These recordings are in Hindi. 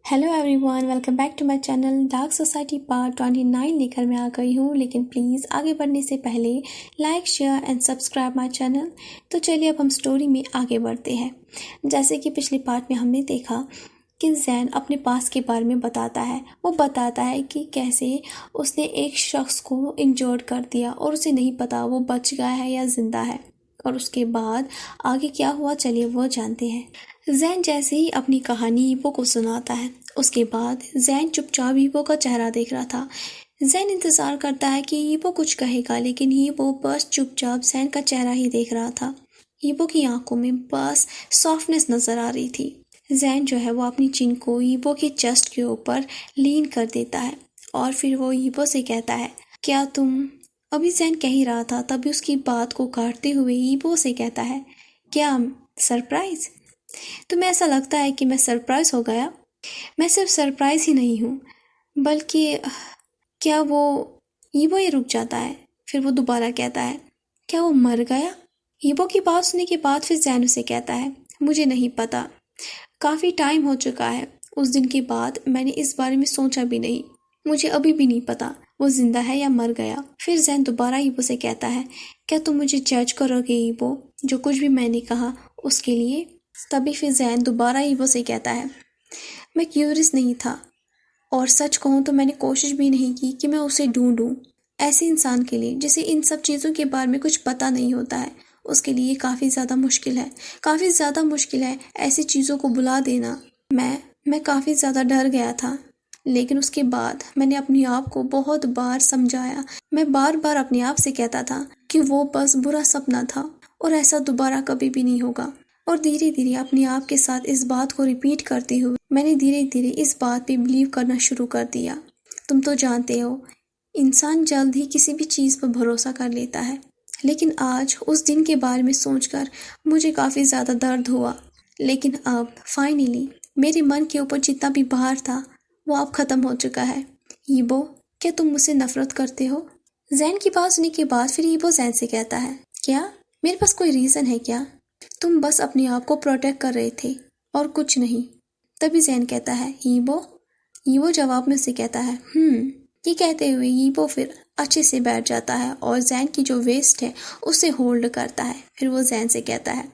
Hello everyone, welcome back to my channel dark society part 29 लेकर मैं आ गई हूँ। लेकिन प्लीज़ आगे बढ़ने से पहले like share and subscribe my channel. तो चलिए अब हम स्टोरी में आगे बढ़ते हैं। जैसे कि पिछले पार्ट में हमने देखा कि जैन अपने पास के बारे में बताता है। वो बताता है कि कैसे उसने एक शख्स को इंजर्ड कर दिया और उसे नहीं पता वो बच गया है या ज़िंदा है। और उसके बाद आगे क्या हुआ चलिए वो जानते हैं। जैन जैसे ही अपनी कहानी ईबो को सुनाता है, उसके बाद जैन चुपचाप ईबो का चेहरा देख रहा था। जैन इंतज़ार करता है कि ईबो कुछ कहेगा, लेकिन ईबो बस चुपचाप जैन का चेहरा ही देख रहा था। ईबो की आंखों में बस सॉफ्टनेस नज़र आ रही थी। जैन जो है वो अपनी चिन को ईबो के चेस्ट के ऊपर लीन कर देता है और फिर वो ईबो से कहता है, क्या तुम अभी जैन कह ही रहा था, तभी उसकी बात को काटते हुए ईबो से कहता है, क्या सरप्राइज? तुम्हें ऐसा लगता है कि मैं सरप्राइज हो गया? मैं सिर्फ सरप्राइज ही नहीं हूँ, बल्कि क्या वो ईबो ही रुक जाता है। फिर वो दोबारा कहता है, क्या वो मर गया? ईबो की बात सुनने के बाद फिर जैन उसे कहता है, मुझे नहीं पता, काफ़ी टाइम हो चुका है। उस दिन के बाद मैंने इस बारे में सोचा भी नहीं। मुझे अभी भी नहीं पता वो जिंदा है या मर गया। फिर जैन दोबारा ईबो से कहता है, क्या तुम मुझे जज करोगे ईबो, जो कुछ भी मैंने कहा उसके लिए? तभी फिर जैन दोबारा ईबो से कहता है, मैं क्यूरियस नहीं था, और सच कहूँ तो मैंने कोशिश भी नहीं की कि मैं उसे ढूंढूं। ऐसे इंसान के लिए जिसे इन सब चीज़ों के बारे में कुछ पता नहीं होता है, उसके लिए काफ़ी ज़्यादा मुश्किल है। काफ़ी ज़्यादा मुश्किल है ऐसी चीज़ों को बुला देना। मैं काफ़ी ज़्यादा डर गया था, लेकिन उसके बाद मैंने अपने आप को बहुत बार समझाया। मैं बार बार अपने आप से कहता था कि वो बस बुरा सपना था और ऐसा दोबारा कभी भी नहीं होगा। और धीरे धीरे अपने आप के साथ इस बात को रिपीट करते हुए मैंने धीरे धीरे इस बात पे बिलीव करना शुरू कर दिया। तुम तो जानते हो, इंसान जल्द ही किसी भी चीज़ पर भरोसा कर लेता है, लेकिन आज उस दिन के बारे में सोचकर मुझे काफ़ी ज़्यादा दर्द हुआ। लेकिन अब फाइनली मेरे मन के ऊपर जितना भी भार था वो अब ख़त्म हो चुका है। ईबो, क्या तुम मुझसे नफरत करते हो? जैन की बात सुनने के बाद फिर ईबो जैन से कहता है, क्या मेरे पास कोई रीज़न है क्या? तुम बस अपने आप को प्रोटेक्ट कर रहे थे और कुछ नहीं। तभी जैन कहता है, ईबो जवाब में से कहता है, ये कहते हुए ईबो फिर अच्छे से बैठ जाता है और जैन की जो वेस्ट है उसे होल्ड करता है। फिर वो जैन से कहता है,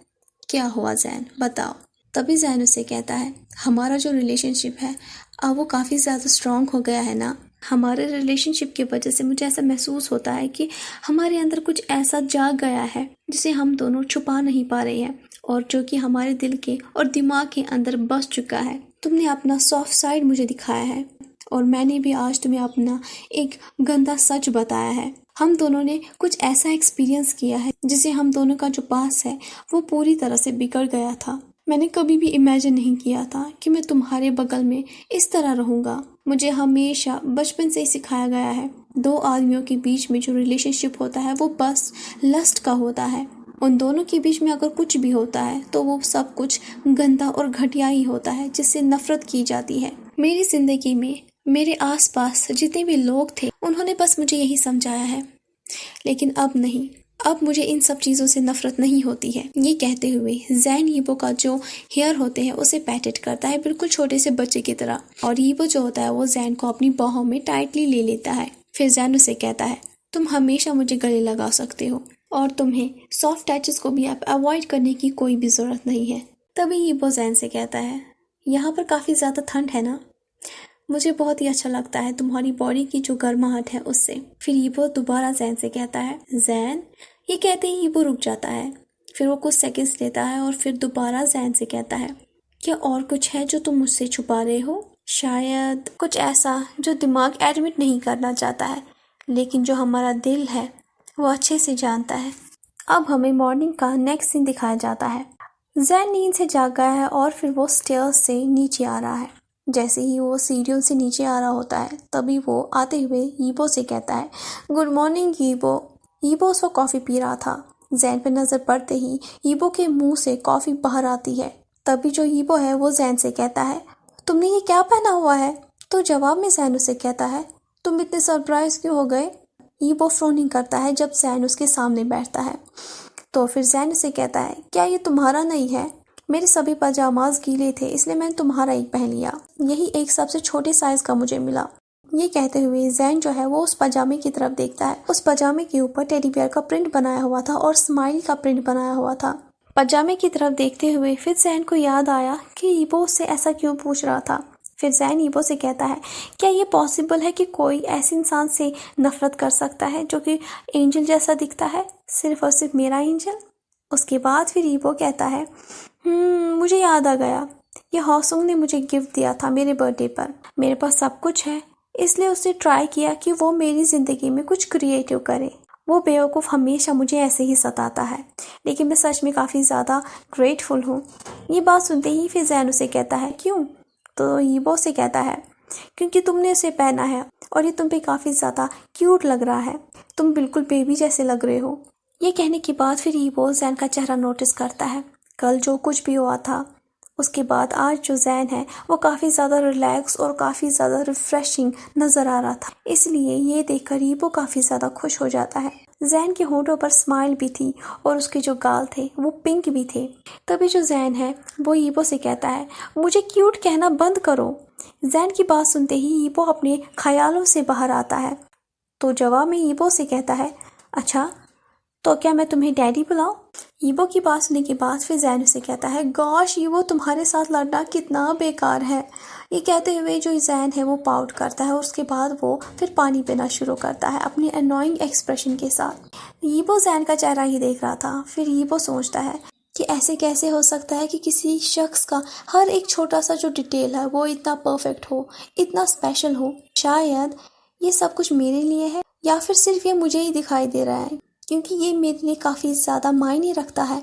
क्या हुआ जैन, बताओ। तभी जैन उसे कहता है, हमारा जो रिलेशनशिप है अब वो काफ़ी ज़्यादा स्ट्रॉन्ग हो गया है ना। हमारे रिलेशनशिप की वजह से मुझे ऐसा महसूस होता है कि हमारे अंदर कुछ ऐसा जाग गया है जिसे हम दोनों छुपा नहीं पा रहे हैं, और जो कि हमारे दिल के और दिमाग के अंदर बस चुका है। तुमने अपना सॉफ्ट साइड मुझे दिखाया है और मैंने भी आज तुम्हें अपना एक गंदा सच बताया है। हम दोनों ने कुछ ऐसा एक्सपीरियंस किया है जिसे हम दोनों का जो पास है वो पूरी तरह से बिगड़ गया था। मैंने कभी भी इमेजिन नहीं किया था कि मैं तुम्हारे बगल में इस तरह रहूँगा। मुझे हमेशा बचपन से ही सिखाया गया है, दो आदमियों के बीच में जो रिलेशनशिप होता है वो बस लस्ट का होता है। उन दोनों के बीच में अगर कुछ भी होता है तो वो सब कुछ गंदा और घटिया ही होता है जिससे नफरत की जाती है। मेरी जिंदगी में मेरे आसपास जितने भी लोग थे उन्होंने बस मुझे यही समझाया है, लेकिन अब नहीं। अब मुझे इन सब चीज़ों से नफरत नहीं होती है। ये कहते हुए जैन ईबो का जो हेयर होते हैं उसे पैटेट करता है, बिल्कुल छोटे से बच्चे की तरह, और ईबो जो होता है वो जैन को अपनी बाहों में टाइटली ले लेता है। फिर जैन उसे कहता है, तुम हमेशा मुझे गले लगा सकते हो और तुम्हें सॉफ्ट टचेस को भी अब अवॉइड करने की कोई भी ज़रूरत नहीं है। तभी ईबो जैन से कहता है, यहाँ पर काफ़ी ज़्यादा ठंड है ना, मुझे बहुत ही अच्छा लगता है तुम्हारी बॉडी की जो गर्माहट है उससे। फिर ईबो दोबारा जैन से कहता है, जैन। ये कहते ही ईबो रुक जाता है। फिर वो कुछ सेकंड्स लेता है और फिर दोबारा जैन से कहता है, क्या और कुछ है जो तुम मुझसे छुपा रहे हो? शायद कुछ ऐसा जो दिमाग एडमिट नहीं करना चाहता है, लेकिन जो हमारा दिल है वो अच्छे से जानता है। अब हमें मॉर्निंग का नेक्स्ट सीन दिखाया जाता है। जैन नींद से जाग गया है और फिर वो स्टेयर्स से नीचे आ रहा है। जैसे ही वो सीढ़ियों से नीचे आ रहा होता है तभी वो आते हुए ईबो से कहता है, गुड मॉर्निंग ईबो। ईबो उसको कॉफ़ी पी रहा था। जैन पे नज़र पड़ते ही ईबो के मुंह से कॉफ़ी बाहर आती है। तभी जो ईबो है वो जैन से कहता है, तुमने ये क्या पहना हुआ है? तो जवाब में जैन उसे कहता है, तुम इतने सरप्राइज क्यों हो गए? ईबो फ्रोनिंग करता है जब जैन उसके सामने बैठता है। तो फिर जैन उसे कहता है, क्या ये तुम्हारा नहीं है? मेरे सभी पजामाज गीले थे, इसलिए मैंने तुम्हारा एक पहन लिया। यही एक सबसे छोटे साइज का मुझे मिला। ये कहते हुए जैन जो है वो उस पजामे की तरफ देखता है। उस पजामे के ऊपर टेडी बियर का प्रिंट बनाया हुआ था और स्माइल का प्रिंट बनाया हुआ था। पजामे की तरफ देखते हुए फिर जैन को याद आया कि ईबो उससे ऐसा क्यों पूछ रहा था। फिर जैन ईबो से कहता है, क्या ये पॉसिबल है कि कोई ऐसे इंसान से नफरत कर सकता है जो कि एंजल जैसा दिखता है, सिर्फ और सिर्फ मेरा एंजल। उसके बाद फिर ईबो कहता है, मुझे याद आ गया, ये हॉसुंग ने मुझे गिफ्ट दिया था मेरे बर्थडे पर। मेरे पास सब कुछ है, इसलिए उसने ट्राई किया कि वो मेरी ज़िंदगी में कुछ क्रिएटिव करे। वो बेवकूफ़ हमेशा मुझे ऐसे ही सताता है, लेकिन मैं सच में काफ़ी ज़्यादा ग्रेटफुल हूँ। ये बात सुनते ही फिर जैन उसे कहता है, क्यों? तो ईबो से कहता है, क्योंकि तुमने उसे पहना है और ये तुम पे काफ़ी ज़्यादा क्यूट लग रहा है। तुम बिल्कुल बेबी जैसे लग रहे हो। ये कहने के बाद फिर ईबो जैन का चेहरा नोटिस करता है। कल जो कुछ भी हुआ था, उसके बाद आज जो जैन है वो काफ़ी ज़्यादा रिलैक्स और काफ़ी ज़्यादा रिफ्रेशिंग नज़र आ रहा था। इसलिए ये देखकर ईबो काफ़ी ज़्यादा खुश हो जाता है। जैन के होठों पर स्माइल भी थी और उसके जो गाल थे वो पिंक भी थे। तभी जो जैन है वो ईबो से कहता है, मुझे क्यूट कहना बंद करो। जैन की बात सुनते ही ईबो अपने ख्यालों से बाहर आता है। तो जवाब में ईबो से कहता है, अच्छा तो क्या मैं तुम्हें डैडी बुलाऊं? ईबो की बात सुनने के बाद फिर जैन उसे कहता है, गॉश ईबो तुम्हारे साथ लड़ना कितना बेकार है। ये कहते हुए जो जैन है वो पाउट करता है और उसके बाद वो फिर पानी पीना शुरू करता है अपनी अनोइंग एक्सप्रेशन के साथ। ईबो जैन का चेहरा ही देख रहा था। फिर ईबो सोचता है कि ऐसे कैसे हो सकता है कि किसी शख्स का हर एक छोटा सा जो डिटेल है वो इतना परफेक्ट हो, इतना स्पेशल हो। शायद ये सब कुछ मेरे लिए है या फिर सिर्फ ये मुझे ही दिखाई दे रहा है, क्योंकि ये मेरे लिए काफ़ी ज़्यादा मायने रखता है।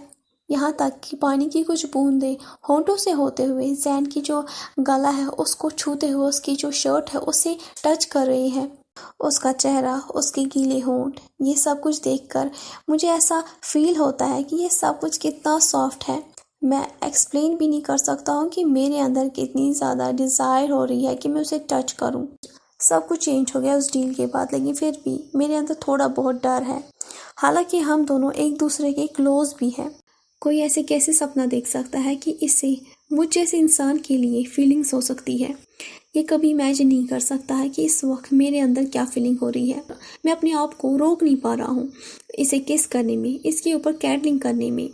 यहाँ तक कि पानी की कुछ बूंदें होंठों से होते हुए जैन की जो गला है उसको छूते हुए उसकी जो शर्ट है उसे टच कर रही है। उसका चेहरा, उसके गीले होंठ, ये सब कुछ देखकर मुझे ऐसा फील होता है कि ये सब कुछ कितना सॉफ्ट है। मैं एक्सप्लेन भी नहीं कर सकता हूँ कि मेरे अंदर कितनी ज़्यादा डिज़ायर हो रही है कि मैं उसे टच करूँ। सब कुछ चेंज हो गया उस डील के बाद, लेकिन फिर भी मेरे अंदर थोड़ा बहुत डर है। हालांकि हम दोनों एक दूसरे के क्लोज भी हैं। कोई ऐसे कैसे सपना देख सकता है कि इससे मुझ जैसे इंसान के लिए फीलिंग्स हो सकती है। ये कभी इमेजिन नहीं कर सकता है कि इस वक्त मेरे अंदर क्या फीलिंग हो रही है। मैं अपने आप को रोक नहीं पा रहा हूँ इसे किस करने में, इसके ऊपर कैटलिंग करने में।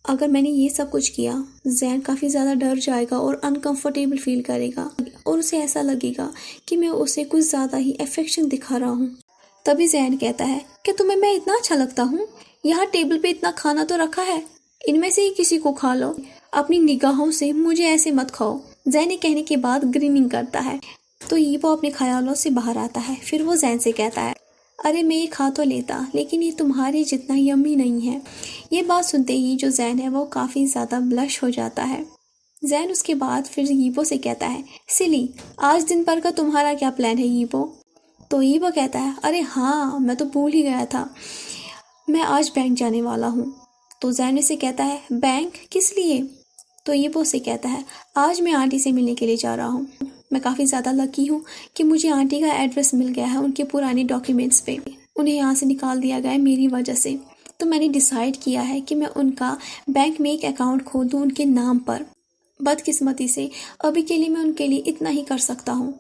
अगर मैंने ये सब कुछ किया, जैन काफ़ी ज़्यादा डर जाएगा और अनकंफर्टेबल फील करेगा और उसे ऐसा लगेगा कि मैं उसे कुछ ज़्यादा ही अफेक्शन दिखा रहा हूँ। तभी जैन कहता है कि तुम्हें मैं इतना अच्छा लगता हूँ? यहाँ टेबल पे इतना खाना तो रखा है, इनमें से ही किसी को खा लो। अपनी निगाहों से मुझे ऐसे मत खाओ। जैन कहने के बाद ग्रीनिंग करता है। तो ईबो अपने ख्यालों से बाहर आता है। फिर वो जैन से कहता है, अरे मैं ये खा तो लेता, लेकिन ये तुम्हारे जितना यम्मी नहीं है। ये बात सुनते ही जो जैन है वो काफ़ी ज़्यादा ब्लश हो जाता है। जैन उसके बाद फिर ईबो से कहता है, सिली, आज दिन भर का तुम्हारा क्या प्लान है ईबो? तो ईबो कहता है, अरे हाँ, मैं तो भूल ही गया था, मैं आज बैंक जाने वाला हूँ। तो जैन उसे कहता है, बैंक किस लिए? तो ईबो से कहता है, आज मैं आंटी से मिलने के लिए जा रहा हूँ। मैं काफ़ी ज़्यादा लकी हूँ कि मुझे आंटी का एड्रेस मिल गया है उनके पुराने डॉक्यूमेंट्स पे। उन्हें यहाँ से निकाल दिया गया है मेरी वजह से। तो मैंने डिसाइड किया है कि मैं उनका बैंक में एक अकाउंट खोल दूँ उनके नाम पर। बदकिस्मती से अभी के लिए मैं उनके लिए इतना ही कर सकता हूँ।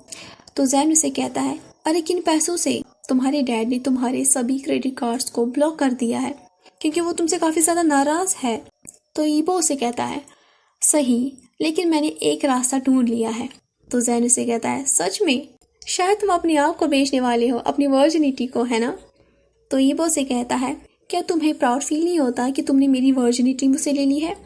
तो जैन उसे कहता है, अरे किन पैसों से? तुम्हारे डैड ने तुम्हारे सभी क्रेडिट कार्ड्स को ब्लॉक कर दिया है क्योंकि वो तुमसे काफ़ी ज़्यादा नाराज़ है। तो ईबो उसे कहता है, सही, लेकिन मैंने एक रास्ता ढूंढ लिया है। तो जैन उसे कहता है, सच में? शायद तुम अपने आप को बेचने वाले हो, अपनी वर्जिनिटी को, है ना? तो ईबो से कहता है, क्या तुम्हें प्राउड फील नहीं होता कि तुमने मेरी वर्जिनिटी मुझसे ले ली है?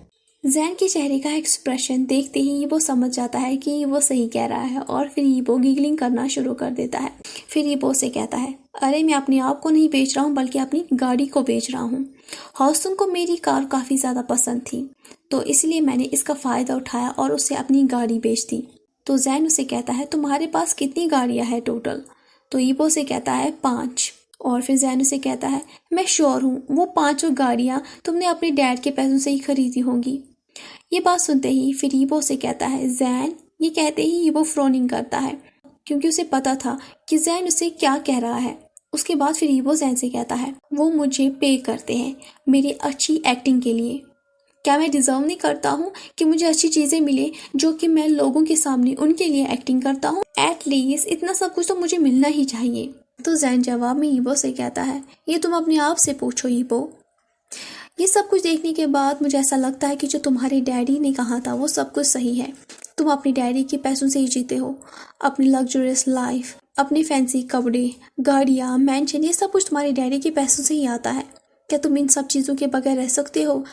जैन के चेहरे का एक्सप्रेशन देखते ही ईबो समझ जाता है कि ईबो सही कह रहा है और फिर ईबो गिगलिंग करना शुरू कर देता है। फिर ईबो से कहता है, अरे मैं अपने आप को नहीं बेच रहा हूँ बल्कि अपनी गाड़ी को बेच रहा हूँ। हॉसुंग को मेरी कार काफ़ी ज़्यादा पसंद थी, तो इसलिए मैंने इसका फ़ायदा उठाया और उससे अपनी गाड़ी बेच दी। तो जैन उसे कहता है, तुम्हारे पास कितनी गाड़ियाँ हैं टोटल? तो ईबो से कहता है, 5। और फिर जैन उसे कहता है, मैं श्योर हूँ वो 5 गाड़ियाँ तुमने अपने डैड के पैसों से ही खरीदी होंगी। ये बात सुनते ही फिर ईबो से कहता है, जैन। ये कहते ही ईबो फ्रोनिंग करता है क्योंकि उसे पता था कि जैन उसे क्या कह रहा है। उसके बाद फिर ईबो जैन से कहता है, वो मुझे पे करते हैं मेरी अच्छी एक्टिंग के लिए। क्या मैं डिजर्व नहीं करता हूँ कि मुझे अच्छी चीजें मिले जो कि मैं लोगों के सामने उनके लिए एक्टिंग करता हूँ? एटलीस्ट इतना सब कुछ तो मुझे मिलना ही चाहिए। तो जैन जवाब में ईबो से कहता है, ये तुम अपने आप से पूछो ईबो। ये सब कुछ देखने के बाद मुझे ऐसा लगता है कि जो तुम्हारे डैडी ने कहा था वो सब कुछ सही है। तुम अपने डैडी के पैसों से ही जीते हो, अपनी लग्जरियस लाइफ, अपने फैंसी कपड़े, गाड़ियाँ, मैंशन, ये सब कुछ तुम्हारे डैडी के पैसों से ही आता है। क्या तुम इन सब चीज़ों के बगैर रह सकते हो?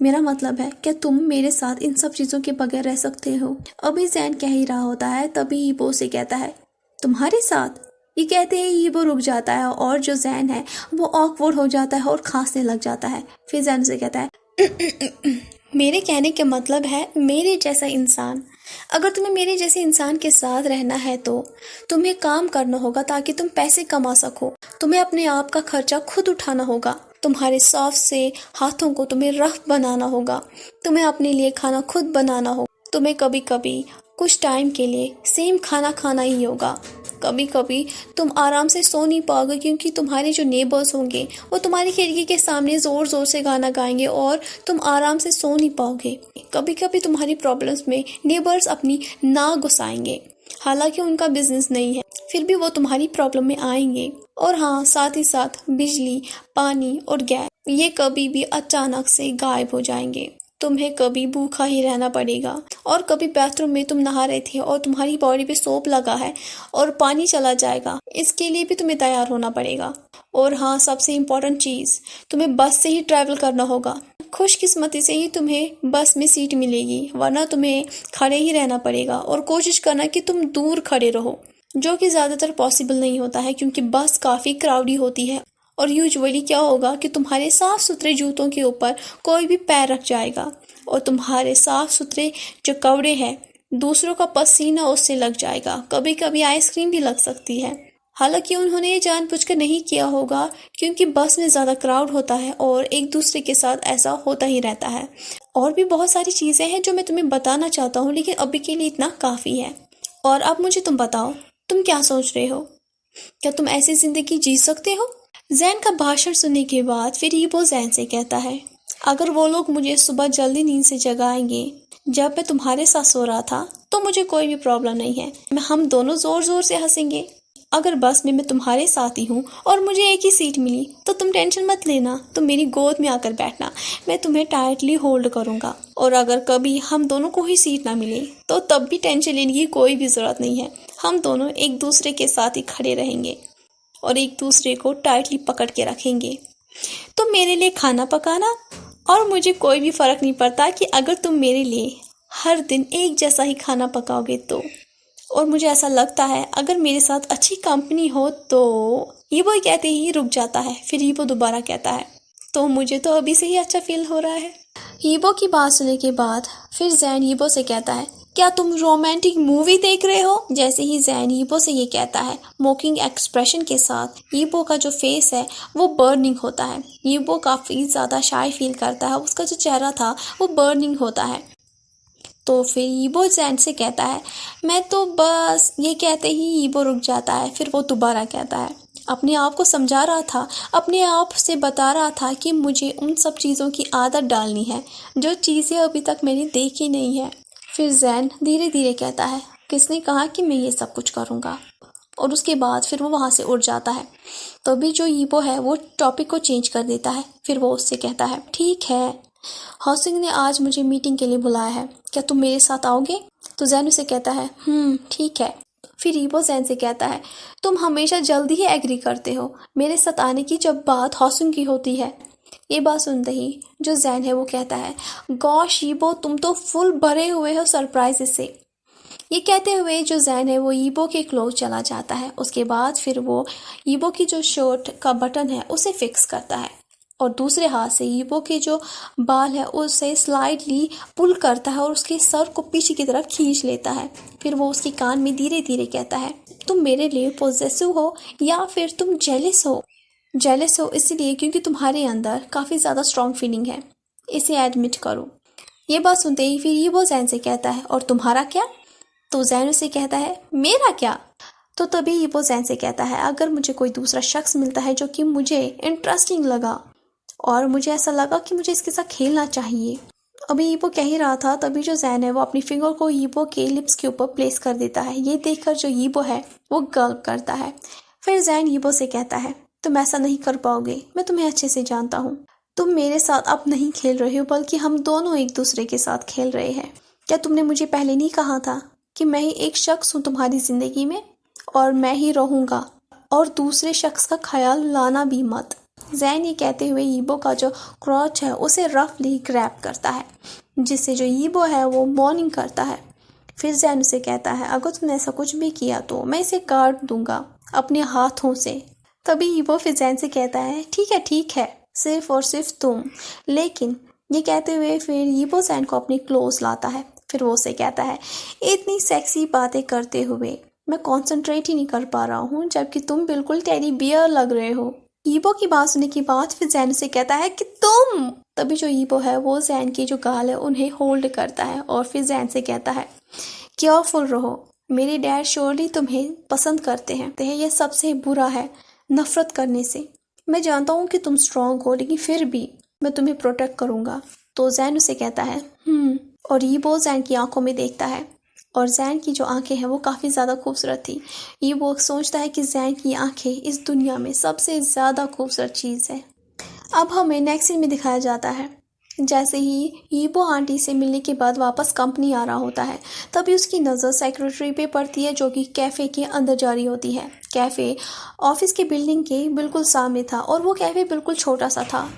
मेरा मतलब है, क्या तुम मेरे साथ इन सब चीज़ों के बगैर रह सकते हो? अभी जैन कह ही रहा होता है, तभी ईबो से कहता है, तुम्हारे साथ? ये कहते हैं ईबो रुक जाता है और जो जैन है वो ऑकवर्ड हो जाता है और खांसने लग जाता है। फिर जैन से कहता है, मेरे कहने का मतलब है मेरे जैसा इंसान। अगर तुम्हें मेरे जैसे इंसान के साथ रहना है तो तुम्हें काम करना होगा ताकि तुम पैसे कमा सको। तुम्हें अपने आप का खर्चा खुद उठाना होगा। तुम्हारे सॉफ्ट से हाथों को तुम्हें रफ बनाना होगा। तुम्हें अपने लिए खाना खुद बनाना होगा। तुम्हें कभी कभी कुछ टाइम के लिए सेम खाना खाना ही होगा। कभी कभी तुम आराम से सो नहीं पाओगे क्योंकि तुम्हारे जो नेबर्स होंगे वो तुम्हारी खिड़की के सामने जोर जोर से गाना गाएंगे और तुम आराम से सो नहीं पाओगे। कभी कभी तुम्हारी प्रॉब्लम्स में नेबर्स अपनी नाक घुसाएंगे, हालांकि उनका बिजनेस नहीं है, फिर भी वो तुम्हारी प्रॉब्लम में आएंगे। और हाँ, साथ ही साथ बिजली, पानी और गैस, ये कभी भी अचानक से गायब हो जाएंगे। तुम्हें कभी भूखा ही रहना पड़ेगा और कभी बाथरूम में तुम नहा रहे थे और तुम्हारी बॉडी पे सोप लगा है और पानी चला जाएगा, इसके लिए भी तुम्हें तैयार होना पड़ेगा। और हाँ, सबसे इम्पोर्टेंट चीज़, तुम्हें बस से ही ट्रैवल करना होगा। खुशकिस्मती से ही तुम्हें बस में सीट मिलेगी, वरना तुम्हें खड़े ही रहना पड़ेगा। और कोशिश करना कि तुम दूर खड़े रहो, जो कि ज़्यादातर पॉसिबल नहीं होता है क्योंकि बस काफ़ी क्राउडी होती है। और यूजुअली क्या होगा कि तुम्हारे साफ सुथरे जूतों के ऊपर कोई भी पैर रख जाएगा और तुम्हारे साफ सुथरे जो कपड़े हैं दूसरों का पसीना उससे लग जाएगा। कभी कभी आइसक्रीम भी लग सकती है। हालांकि उन्होंने ये जानबूझकर नहीं किया होगा क्योंकि बस में ज़्यादा क्राउड होता है और एक दूसरे के साथ ऐसा होता ही रहता है। और भी बहुत सारी चीज़ें हैं जो मैं तुम्हें बताना चाहता हूँ, लेकिन अभी के लिए इतना काफ़ी है। और अब मुझे तुम बताओ, तुम क्या सोच रहे हो? क्या तुम ऐसी ज़िंदगी जी सकते हो? जैन का भाषण सुनने के बाद फिर ईबो जैन से कहता है, अगर वो लोग मुझे सुबह जल्दी नींद से जगाएंगे जब मैं तुम्हारे साथ सो रहा था तो मुझे कोई भी प्रॉब्लम नहीं है। हम दोनों जोर जोर से हंसेंगे। अगर बस में मैं तुम्हारे साथ ही हूँ और मुझे एक ही सीट मिली तो तुम टेंशन मत लेना, तुम मेरी गोद में आकर बैठना, मैं तुम्हें टाइटली होल्ड करूँगा। और अगर कभी हम दोनों को ही सीट ना मिले तो तब भी टेंशन लेने की कोई भी ज़रूरत नहीं है। हम दोनों एक दूसरे के साथ ही खड़े रहेंगे और एक दूसरे को टाइटली पकड़ के रखेंगे। तुम मेरे लिए खाना पकाना और मुझे कोई भी फ़र्क नहीं पड़ता कि अगर तुम मेरे लिए हर दिन एक जैसा ही खाना पकाओगे तो। और मुझे ऐसा लगता है अगर मेरे साथ अच्छी कंपनी हो तो। ईबो कहते ही रुक जाता है। फिर ईबो दोबारा कहता है, तो मुझे तो अभी से ही अच्छा फील हो रहा है। ईबो की बात सुनने के बाद फिर जैन ईबो से कहता है, क्या तुम रोमांटिक मूवी देख रहे हो? जैसे ही जैन ईबो से ये कहता है, मोकिंग एक्सप्रेशन के साथ ईबो का जो फेस है वो बर्निंग होता है। ईबो काफ़ी ज़्यादा शाय फील करता है, उसका जो चेहरा था वो बर्निंग होता है। तो फिर ईबो जैन से कहता है, मैं तो बस, ये कहते ही ईबो रुक जाता है। फिर वो दोबारा कहता है, अपने आप को समझा रहा था, अपने आप से बता रहा था कि मुझे उन सब चीज़ों की आदत डालनी है जो चीज़ें अभी तक मैंने देखी नहीं है। फिर जैन धीरे धीरे कहता है, किसने कहा कि मैं ये सब कुछ करूँगा? और उसके बाद फिर वो वहाँ से उठ जाता है। तभी जो ईबो है वो टॉपिक को चेंज कर देता है। फिर वो उससे कहता है, ठीक है, हॉसिंग ने आज मुझे मीटिंग के लिए बुलाया है, क्या तुम मेरे साथ आओगे? तो जैन उसे कहता है, ठीक है। फिर ईबो जैन से कहता है, तुम हमेशा जल्दी ही एग्री करते हो मेरे साथ आने की जब बात हॉसिंग की होती है। ये बात सुनते ही जो जैन है वो कहता है, गॉश ईबो, तुम तो फुल भरे हुए हो सरप्राइज से। ये कहते हुए जो जैन है वो ईबो के क्लोज चला जाता है। उसके बाद फिर वो ईबो की जो शर्ट का बटन है उसे फिक्स करता है और दूसरे हाथ से ईबो के जो बाल है उसे स्लाइडली पुल करता है और उसके सर को पीछे की तरफ खींच लेता है। फिर वो उसके कान में धीरे धीरे कहता है, तुम मेरे लिए पॉजेसिव हो या फिर तुम जेलस हो? जेलस हो इसलिए क्योंकि तुम्हारे अंदर काफ़ी ज़्यादा स्ट्रॉन्ग फीलिंग है, इसे एडमिट करो। ये बात सुनते ही फिर ईबो जैन से कहता है, और तुम्हारा क्या? तो जैन उसे कहता है, मेरा क्या? तो तभी ईबो जैन से कहता है, अगर मुझे कोई दूसरा शख्स मिलता है जो कि मुझे इंटरेस्टिंग लगा और मुझे ऐसा लगा कि मुझे इसके साथ खेलना चाहिए अभी ईबो कह ही रहा था तभी जो जैन है वो अपनी फिंगर को ईबो के लिप्स के ऊपर प्लेस कर देता है। ये देखकर जो ईबो है वो गल्प करता है। फिर जैन ईबो से कहता है, तुम ऐसा नहीं कर पाओगे, मैं तुम्हें अच्छे से जानता हूँ। तुम मेरे साथ अब नहीं खेल रहे हो बल्कि हम दोनों एक दूसरे के साथ खेल रहे हैं। क्या तुमने मुझे पहले नहीं कहा था कि मैं ही एक शख्स हूँ तुम्हारी जिंदगी में और मैं ही रहूंगा और दूसरे शख्स का ख्याल लाना भी मत। जैन ये कहते हुए ईबो का जो क्रॉच है उसे रफली ग्रैब करता है, जिससे जो ईबो है वो मॉर्निंग करता है। फिर जैन उसे कहता है, अगर तुमने ऐसा कुछ भी किया तो मैं इसे काट दूंगा अपने हाथों से। तभी ईबो फिर जैन से कहता है, ठीक है, सिर्फ और सिर्फ तुम। लेकिन ये कहते हुए फिर ईबो जैन को अपनी क्लोज लाता है। फिर वो उसे कहता है, इतनी सेक्सी बातें करते हुए मैं कंसंट्रेट ही नहीं कर पा रहा हूँ, जबकि तुम बिल्कुल टेडी बियर लग रहे हो। ईबो की बात सुनने के बाद फिर जैन से कहता है कि तुम। तभी जो ईबो है वो जैन की जो गाल है उन्हें होल्ड करता है और फिर जैन से कहता है, केयरफुल रहो, मेरे डैड श्योरली तुम्हें पसंद करते हैं। ये सबसे बुरा है नफरत करने से। मैं जानता हूँ कि तुम स्ट्रांग हो, लेकिन फिर भी मैं तुम्हें प्रोटेक्ट करूंगा। तो जैन उसे कहता है और ईबो जैन की आंखों में देखता है और जैन की जो आंखें हैं वो काफ़ी ज़्यादा खूबसूरत थी। ईबो सोचता है कि जैन की आंखें इस दुनिया में सबसे ज़्यादा खूबसूरत चीज़ है। अब हमें नेक्स्ट सीन में दिखाया जाता है, जैसे ही ईबो आंटी से मिलने के बाद वापस कंपनी आ रहा होता है, तभी उसकी नज़र सेक्रेटरी पे पड़ती है जो कि कैफ़े के अंदर जा रही होती है। कैफ़े ऑफिस के बिल्डिंग के बिल्कुल सामने था और वो कैफ़े बिल्कुल छोटा सा था।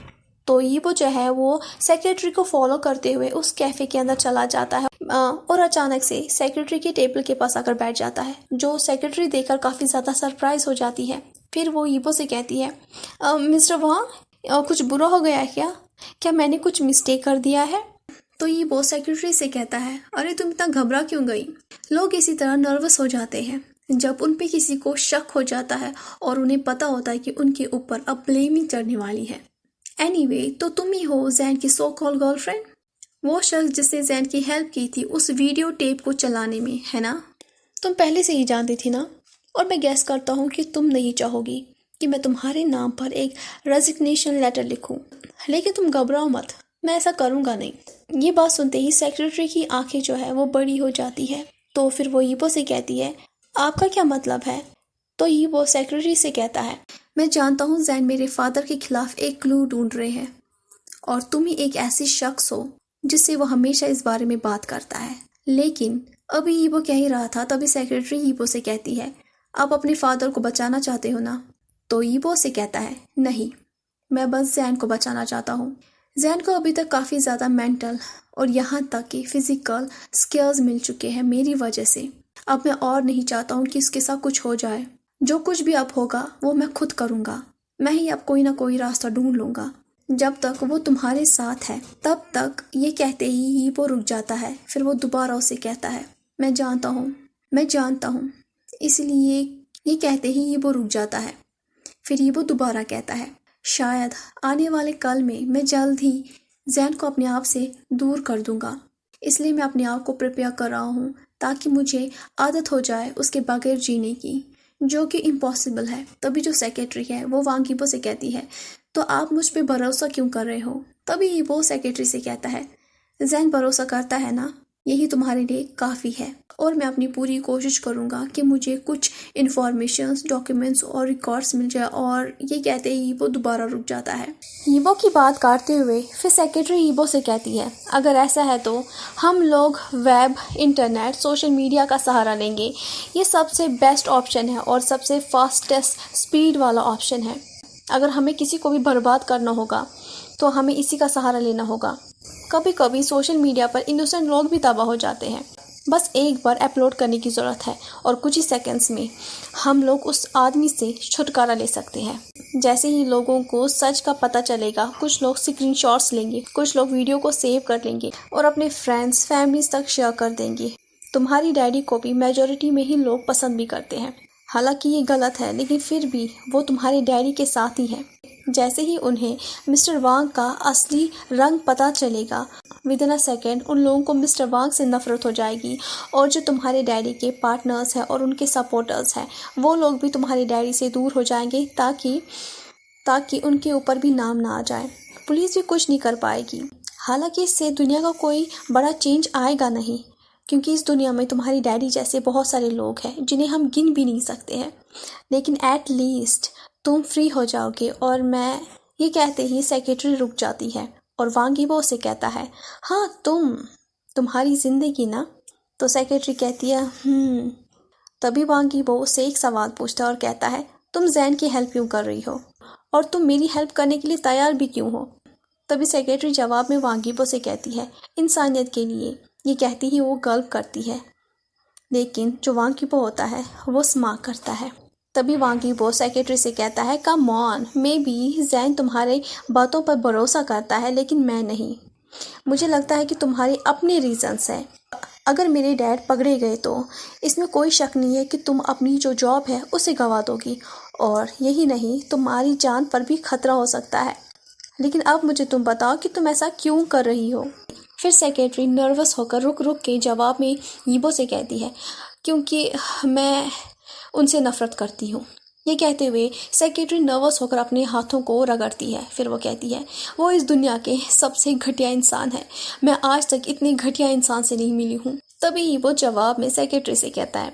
तो ईबो जो है वो सेक्रेटरी को फॉलो करते हुए उस कैफ़े के अंदर चला जाता है और अचानक से सेक्रेटरी के टेबल के पास आकर बैठ जाता है, जो सेक्रेटरी देखकर काफ़ी ज़्यादा सरप्राइज हो जाती है। फिर वो ईबो से कहती है, मिस्टर वांग, कुछ बुरा हो गया है क्या मैंने कुछ मिस्टेक कर दिया है? तो ईबो सेक्रेटरी से कहता है, अरे तुम इतना घबरा क्यों गई? लोग इसी तरह नर्वस हो जाते हैं जब उन पे किसी को शक हो जाता है और उन्हें पता होता है कि उनके ऊपर अब ब्लेमिंग चढ़ने वाली है। एनीवे, तो तुम ही हो जैन की सो कॉल गर्लफ्रेंड, वो शख्स जिसने जैन की हेल्प की थी उस वीडियो टेप को चलाने में, है ना? तुम पहले से ही जानती थी ना? और मैं गैस करता हूँ कि तुम नहीं चाहोगी कि मैं तुम्हारे नाम पर एक रेजिग्नेशन लेटर लिखूं। लेकिन तुम घबराओ मत, मैं ऐसा करूँगा नहीं। ये बात सुनते ही सेक्रेटरी की आंखें जो है वो बड़ी हो जाती है। तो फिर वो ईबो से कहती है, आपका क्या मतलब है? तो ईबो सेक्रेटरी से कहता है, मैं जानता हूँ जैन मेरे फादर के खिलाफ एक क्लू ढूंढ रहे हैं और तुम ही एक ऐसी शख्स हो जिससे वो हमेशा इस बारे में बात करता है। लेकिन अभी ईबो कह ही रहा था तभी सेक्रेटरी ईबो से कहती है, आप अपने फादर को बचाना चाहते हो ना? तो ईबो से कहता है, नहीं, मैं बस जैन को बचाना चाहता हूँ। जैन को अभी तक काफ़ी ज़्यादा मेंटल और यहाँ तक कि फिजिकल स्केयर्स मिल चुके हैं मेरी वजह से। अब मैं और नहीं चाहता हूँ कि इसके साथ कुछ हो जाए। जो कुछ भी अब होगा वो मैं खुद करूँगा। मैं ही अब कोई ना कोई रास्ता ढूंढ लूँगा। जब तक वो तुम्हारे साथ है तब तक। ये कहते ही ईबो रुक जाता है। फिर वो दोबारा उसे कहता है, मैं जानता हूँ। इसलिए ये कहते ही ईबो रुक जाता है। फिर ईबो दोबारा कहता है, शायद आने वाले कल में मैं जल्द ही जैन को अपने आप से दूर कर दूंगा। इसलिए मैं अपने आप को प्रिपेयर कर रहा हूँ ताकि मुझे आदत हो जाए उसके बगैर जीने की, जो कि इम्पॉसिबल है। तभी जो सेक्रेटरी है वो वांग ईबो से कहती है, तो आप मुझ पे भरोसा क्यों कर रहे हो? तभी ईबो सेक्रेटरी से कहता है, जैन भरोसा करता है ना, यही तुम्हारे लिए काफ़ी है और मैं अपनी पूरी कोशिश करूँगा कि मुझे कुछ इन्फॉर्मेशंस, डॉक्यूमेंट्स और रिकॉर्ड्स मिल जाए। और ये कहते ही ईबो दोबारा रुक जाता है। ईबो की बात काटते हुए फिर सेक्रेटरी ईबो से कहती है, अगर ऐसा है तो हम लोग वेब, इंटरनेट, सोशल मीडिया का सहारा लेंगे। ये सबसे बेस्ट ऑप्शन है और सबसे फास्टेस्ट स्पीड वाला ऑप्शन है। अगर हमें किसी को भी बर्बाद करना होगा तो हमें इसी का सहारा लेना होगा। कभी कभी सोशल मीडिया पर इनोसेंट लोग भी तबाह हो जाते हैं। बस एक बार अपलोड करने की ज़रूरत है और कुछ ही सेकंड्स में हम लोग उस आदमी से छुटकारा ले सकते हैं। जैसे ही लोगों को सच का पता चलेगा, कुछ लोग स्क्रीनशॉट्स लेंगे, कुछ लोग वीडियो को सेव कर लेंगे और अपने फ्रेंड्स, फैमिलीज तक शेयर कर देंगे। तुम्हारी डैडी को भी मेजॉरिटी में ही लोग पसंद भी करते हैं। हालांकि ये गलत है, लेकिन फिर भी वो तुम्हारे डैडी के साथ ही है। जैसे ही उन्हें मिस्टर वांग का असली रंग पता चलेगा, विद इन अ सेकेंड उन लोगों को मिस्टर वांग से नफरत हो जाएगी और जो तुम्हारे डैडी के पार्टनर्स हैं और उनके सपोर्टर्स हैं वो लोग भी तुम्हारे डैडी से दूर हो जाएंगे ताकि उनके ऊपर भी नाम ना आ जाए। पुलिस भी कुछ नहीं कर पाएगी। हालांकि इससे दुनिया का कोई बड़ा चेंज आएगा नहीं, क्योंकि इस दुनिया में तुम्हारी डैडी जैसे बहुत सारे लोग हैं जिन्हें हम गिन भी नहीं सकते हैं। लेकिन एट लीस्ट तुम फ्री हो जाओगे। और मैं ये कहते ही सेक्रेटरी रुक जाती है और वांग यीबो से कहता है, हाँ तुम्हारी ज़िंदगी ना। तो सेक्रेटरी कहती है तभी वांग यीबो उससे एक सवाल पूछता है और कहता है, तुम जैन की हेल्प क्यों कर रही हो और तुम मेरी हेल्प करने के लिए तैयार भी क्यों हो? तभी सेक्रेटरी जवाब में वांग यीबो से कहती है, इंसानियत के लिए। ये कहती ही वो गल्प करती है, लेकिन जो वांग यीबो होता है वो स्मार्ट करता है। तभी वांग यीबो सेक्रेटरी से कहता है, come on, may be Jain तुम्हारे बातों पर भरोसा करता है लेकिन मैं नहीं। मुझे लगता है कि तुम्हारे अपने रीजंस हैं। अगर मेरे डैड पकड़े गए तो इसमें कोई शक नहीं है कि तुम अपनी जो जॉब है उसे गंवा दोगी, और यही नहीं, तुम्हारी जान पर भी खतरा हो सकता है। लेकिन अब मुझे तुम बताओ कि तुम ऐसा क्यों कर रही हो? फिर सेक्रेटरी नर्वस होकर रुक रुक के जवाब में यीबो से कहती है, क्योंकि मैं उनसे नफरत करती हूँ। ये कहते हुए सेक्रेटरी नर्वस होकर अपने हाथों को रगड़ती है। फिर वो कहती है, वो इस दुनिया के सबसे घटिया इंसान है। मैं आज तक इतनी घटिया इंसान से नहीं मिली हूँ। तभी वो जवाब में सेक्रेटरी से कहता है,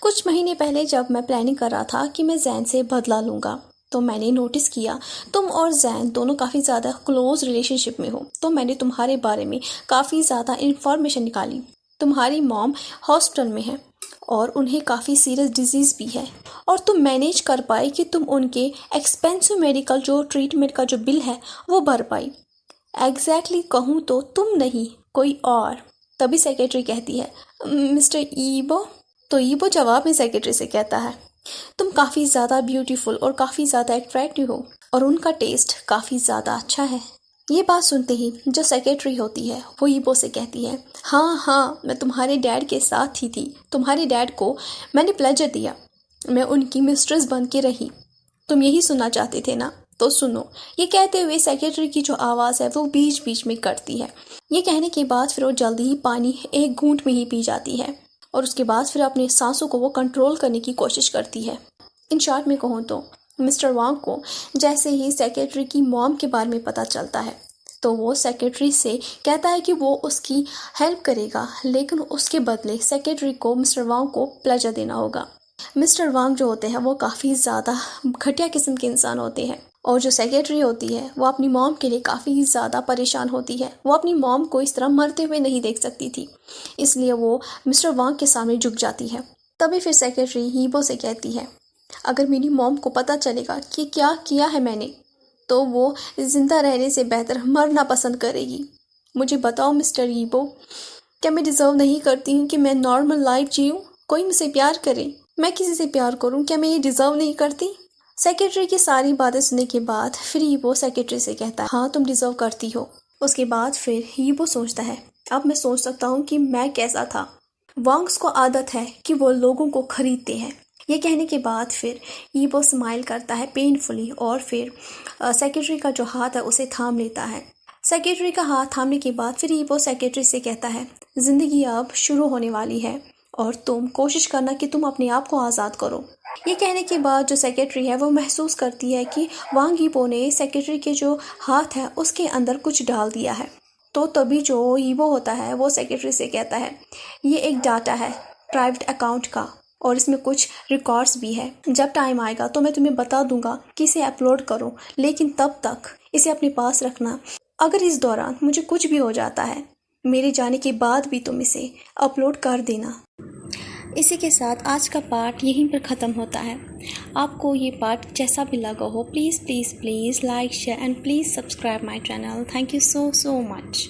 कुछ महीने पहले जब मैं प्लानिंग कर रहा था कि मैं जैन से बदला लूँगा, तो मैंने नोटिस किया तुम और जैन दोनों काफ़ी ज़्यादा क्लोज रिलेशनशिप में हो। तो मैंने तुम्हारे बारे में काफ़ी ज़्यादा इन्फॉर्मेशन निकाली। तुम्हारी मॉम हॉस्पिटल में है और उन्हें काफ़ी सीरियस डिजीज़ भी है, और तुम मैनेज कर पाई कि तुम उनके एक्सपेंसिव मेडिकल जो ट्रीटमेंट का जो बिल है वो भर पाई। एग्जैक्टली कहूँ तो तुम नहीं, कोई और। तभी सेक्रेटरी कहती है, मिस्टर ईबो। तो ईबो जवाब में सेक्रेटरी से कहता है, तुम काफ़ी ज़्यादा ब्यूटीफुल और काफ़ी ज़्यादा अट्रैक्टिव हो, और उनका टेस्ट काफ़ी ज़्यादा अच्छा है। ये बात सुनते ही जो सेक्रेटरी होती है वो ईबो से कहती है, हाँ, मैं तुम्हारे डैड के साथ ही थी। तुम्हारे डैड को मैंने प्लेजर दिया, मैं उनकी मिस्ट्रेस बन के रही। तुम यही सुनना चाहते थे ना, तो सुनो। ये कहते हुए सेक्रेटरी की जो आवाज़ है वो बीच बीच में कटती है। ये कहने के बाद फिर वो जल्दी ही पानी एक घूंट में ही पी जाती है, और उसके बाद फिर अपने सांसों को वो कंट्रोल करने की कोशिश करती है। इन शॉर्ट में कहूँ तो मिस्टर वांग को जैसे ही सेक्रेटरी की मॉम के बारे में पता चलता है, तो वो सेक्रेटरी से कहता है कि वो उसकी हेल्प करेगा, लेकिन उसके बदले सेक्रेटरी को मिस्टर वांग को प्लेजर देना होगा। मिस्टर वांग जो होते हैं वो काफ़ी ज़्यादा घटिया किस्म के इंसान होते हैं, और जो सेक्रेटरी होती है वो अपनी मॉम के लिए काफ़ी ज़्यादा परेशान होती है। वो अपनी मॉम को इस तरह मरते हुए नहीं देख सकती थी, इसलिए वो मिस्टर वांग के सामने झुक जाती है। तभी फिर सेक्रेटरी हीबो से कहती है, अगर मेरी मॉम को पता चलेगा कि क्या किया है मैंने, तो वो ज़िंदा रहने से बेहतर मरना पसंद करेगी। मुझे बताओ मिस्टर हीबो, क्या मैं डिज़र्व नहीं करती हूँ कि मैं नॉर्मल लाइफ जीऊँ, कोई मुझसे प्यार करे, मैं किसी से प्यार करूँ? क्या मैं ये डिज़र्व नहीं करती? सेक्रेटरी की सारी बातें सुनने के बाद फिर हीबो सेक्रेटरी से कहता है, हाँ तुम डिज़र्व करती हो। उसके बाद फिर हीबो सोचता है, अब मैं सोच सकता हूँ कि मैं कैसा था। वांग्स को आदत है कि वो लोगों को खरीदते हैं। ये कहने के बाद फिर ईबो स्माइल करता है पेनफुली, और फिर सेक्रेटरी का जो हाथ है उसे थाम लेता है। सेक्रेटरी का हाथ थामने के बाद फिर ईबो सेक्रेटरी से कहता है, ज़िंदगी अब शुरू होने वाली है और तुम कोशिश करना कि तुम अपने आप को आज़ाद करो। ये कहने के बाद जो सेक्रेटरी है वो महसूस करती है कि वांग यीबो ने सेक्रेटरी के जो हाथ है उसके अंदर कुछ डाल दिया है। तो तभी जो ईबो होता है वो सेक्रेटरी से कहता है, ये एक डाटा है प्राइवेट अकाउंट का, और इसमें कुछ रिकॉर्ड्स भी है। जब टाइम आएगा तो मैं तुम्हें बता दूंगा कि इसे अपलोड करो, लेकिन तब तक इसे अपने पास रखना। अगर इस दौरान मुझे कुछ भी हो जाता है, मेरे जाने के बाद भी तुम इसे अपलोड कर देना। इसी के साथ आज का पार्ट यहीं पर ख़त्म होता है। आपको ये पार्ट जैसा भी लगा हो, please please please like share and please subscribe my channel. Thank you so much.